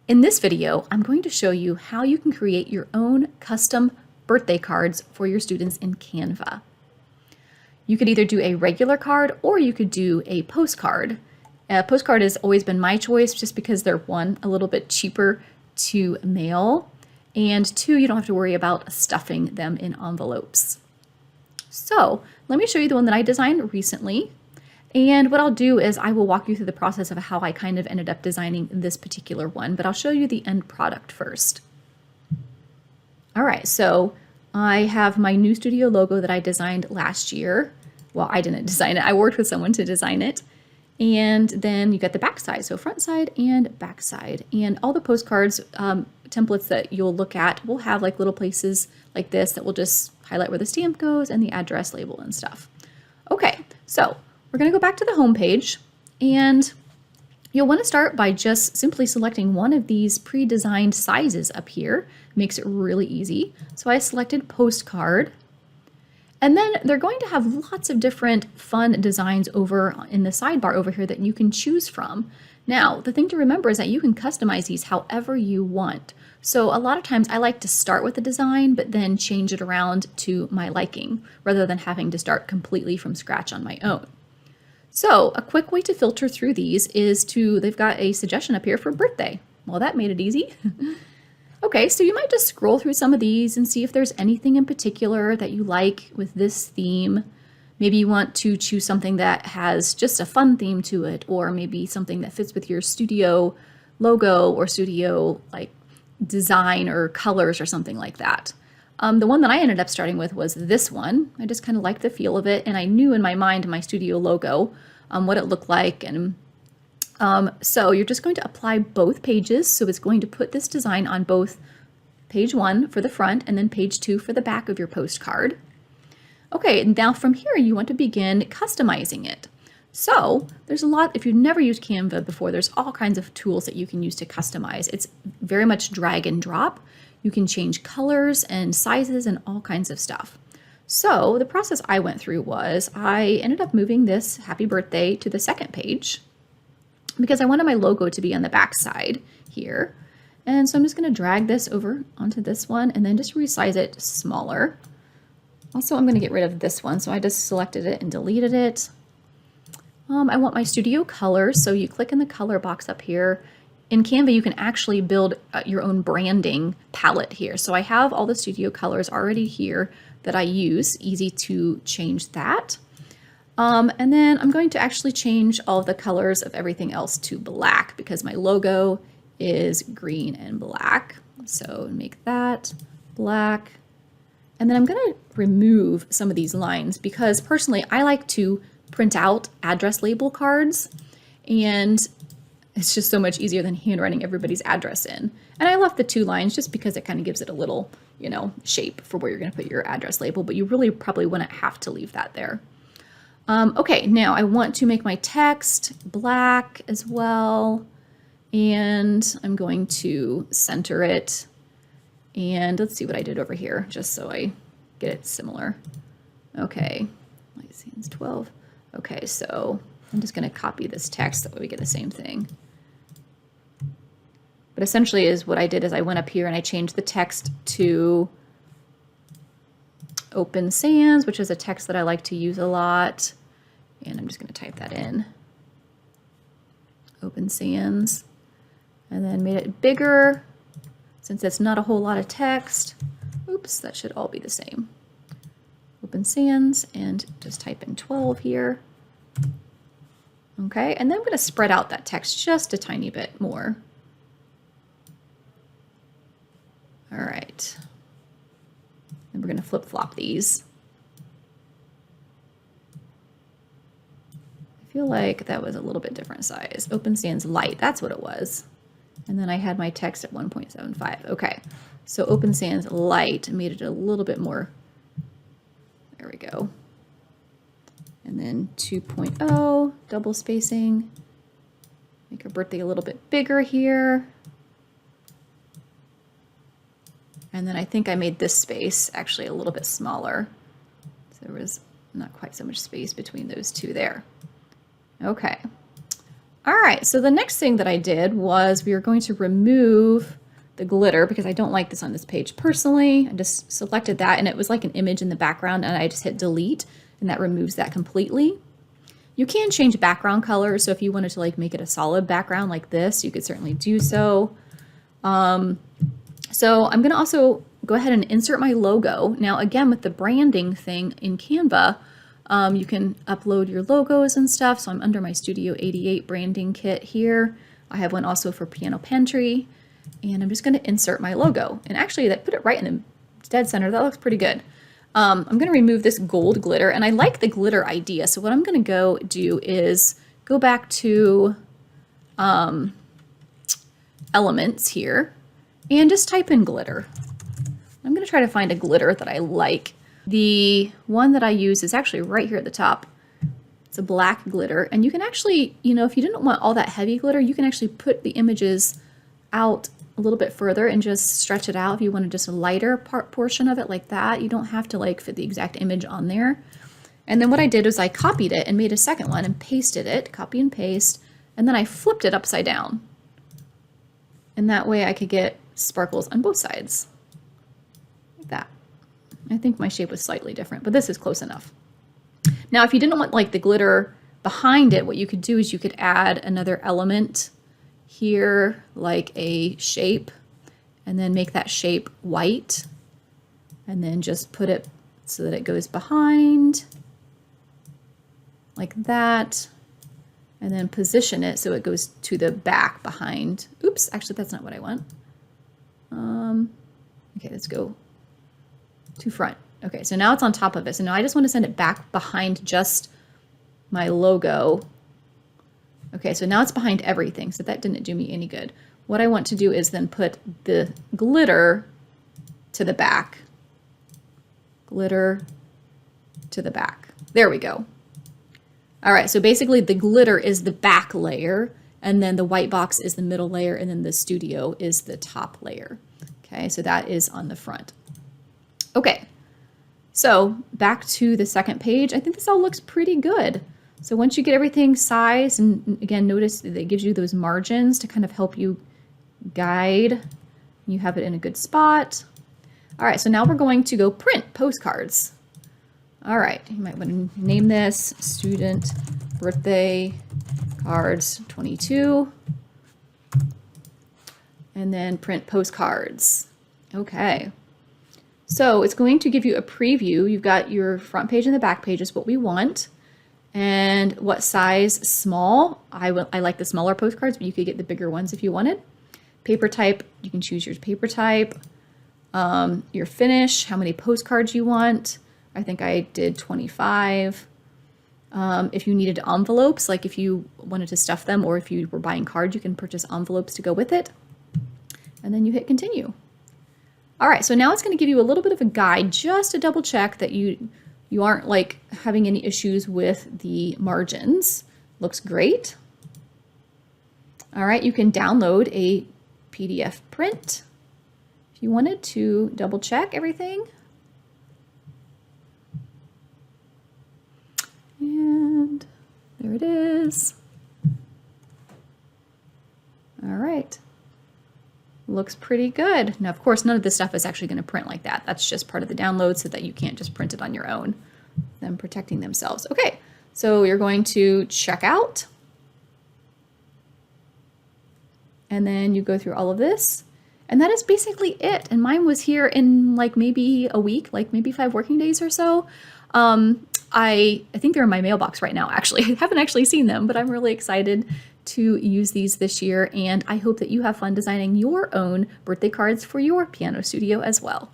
In this video, I'm going to show you how you can create your own custom birthday cards for your students in Canva. You could either do a regular card or you could do a postcard. A postcard has always been my choice just because they're one, a little bit cheaper to mail, and two, you don't have to worry about stuffing them in envelopes. So let me show you the one that I designed recently. And what I'll do is I will walk you through the process of how I kind of ended up designing this particular one, but I'll show you the end product first. All right, so I have my new studio logo that I designed last year. Well, I didn't design it. I worked with someone to design it. And then you get the back side, so front side and back side. And all the postcards templates that you'll look at will have like little places like this that will just highlight where the stamp goes and the address label and stuff. Okay, so we're going to go back to the home page, and you'll want to start by just simply selecting one of these pre-designed sizes up here. Makes it really easy. So I selected postcard, and then they're going to have lots of different fun designs over in the sidebar over here that you can choose from. Now, the thing to remember is that you can customize these however you want. So a lot of times I like to start with the design, but then change it around to my liking, rather than having to start completely from scratch on my own. So a quick way to filter through these is they've got a suggestion up here for birthday. Well, that made it easy. Okay, so you might just scroll through some of these and see if there's anything in particular that you like with this theme. Maybe you want to choose something that has just a fun theme to it, or maybe something that fits with your studio logo or studio like design or colors or something like that. The one that I ended up starting with was this one. I just kind of liked the feel of it, and I knew in my mind my studio logo what it looked like. And so you're just going to apply both pages. So it's going to put this design on both page 1 for the front and then page 2 for the back of your postcard. Okay, now from here you want to begin customizing it. So there's a lot, if you've never used Canva before, there's all kinds of tools that you can use to customize. It's very much drag and drop. You can change colors and sizes and all kinds of stuff. So the process I went through was I ended up moving this happy birthday to the second page because I wanted my logo to be on the back side here. And so I'm just going to drag this over onto this one and then just resize it smaller. Also, I'm going to get rid of this one. So I just selected it and deleted it. I want my studio colors. So you click in the color box up here. In Canva, you can actually build your own branding palette here. So I have all the studio colors already here that I use. Easy to change that. And then I'm going to actually change all of the colors of everything else to black because my logo is green and black. So make that black. And then I'm going to remove some of these lines because personally, I like to print out address label cards, and it's just so much easier than handwriting everybody's address in. And I left the 2 lines just because it kind of gives it a little, shape for where you're going to put your address label, but you really probably wouldn't have to leave that there. Okay, now I want to make my text black as well, and I'm going to center it. And let's see what I did over here, just so I get it similar. Okay, let's see, it's 12. Okay, so I'm just going to copy this text, that way we get the same thing. But essentially is what I did is I went up here and I changed the text to Open Sans, which is a text that I like to use a lot. And I'm just going to type that in. Open Sans. And then made it bigger since it's not a whole lot of text. Oops, that should all be the same. Open Sans and just type in 12 here. Okay, and then I'm going to spread out that text just a tiny bit more. All right. And we're going to flip-flop these. I feel like that was a little bit different size. Open Sans Light, that's what it was. And then I had my text at 1.75. Okay, so Open Sans Light made it a little bit more. There we go. And then 2.0, double spacing. Make our birthday a little bit bigger here. And then I think I made this space actually a little bit smaller. So there was not quite so much space between those two there. Okay. All right, so the next thing that I did was we were going to remove the glitter because I don't like this on this page personally. I just selected that and it was like an image in the background and I just hit delete and that removes that completely. You can change background color, so if you wanted to like make it a solid background like this, you could certainly do so. So I'm gonna also go ahead and insert my logo. Now again, with the branding thing in Canva, you can upload your logos and stuff. So I'm under my Studio 88 branding kit here. I have one also for Piano Pantry, and I'm just going to insert my logo. And actually, that put it right in the dead center. That looks pretty good. I'm going to remove this gold glitter, and I like the glitter idea. So what I'm going to go do is go back to Elements here and just type in glitter. I'm going to try to find a glitter that I like. The one that I use is actually right here at the top. It's a black glitter, and you can actually, you know, if you didn't want all that heavy glitter, you can actually put the images out a little bit further and just stretch it out if you wanted just a lighter portion of it like that. You don't have to like fit the exact image on there. And then what I did was I copied it and made a second one and pasted it, copy and paste, and then I flipped it upside down. And that way I could get sparkles on both sides, like that. I think my shape was slightly different, but this is close enough. Now, if you didn't want like the glitter behind it, what you could do is you could add another element here, like a shape, and then make that shape white, and then just put it so that it goes behind, like that, and then position it so it goes to the back behind. Oops, actually that's not what I want. Okay, let's go to front. Okay, so now it's on top of it. So now I just want to send it back behind just my logo. Okay, so now it's behind everything, so that didn't do me any good. What I want to do is then put the glitter to the back. Glitter to the back. There we go. All right, so basically the glitter is the back layer, and then the white box is the middle layer, and then the studio is the top layer. Okay, so that is on the front. Okay, so back to the second page. I think this all looks pretty good. So once you get everything sized, and again, notice that it gives you those margins to kind of help you guide. You have it in a good spot. All right, so now we're going to go print postcards. All right, you might want to name this Student Birthday Cards 22. And then print postcards. Okay. So it's going to give you a preview. You've got your front page and the back page is what we want. And what size? Small. I like the smaller postcards, but you could get the bigger ones if you wanted. Paper type, you can choose your paper type. Your finish, how many postcards you want. I think I did 25. If you needed envelopes, like if you wanted to stuff them or if you were buying cards, you can purchase envelopes to go with it. And then you hit continue. All right, so now it's going to give you a little bit of a guide just to double check that you aren't like having any issues with the margins. Looks great. All right, you can download a PDF print if you wanted to double check everything. And there it is. All right. Looks pretty good. Now, of course, none of this stuff is actually going to print like that. That's just part of the download so that you can't just print it on your own. Them protecting themselves. Okay, so you're going to check out. And then you go through all of this. And that is basically it. And mine was here in like maybe a week, like maybe 5 working days or so. I think they're in my mailbox right now, actually. I haven't actually seen them, but I'm really excited to use these this year, and I hope that you have fun designing your own birthday cards for your piano studio as well.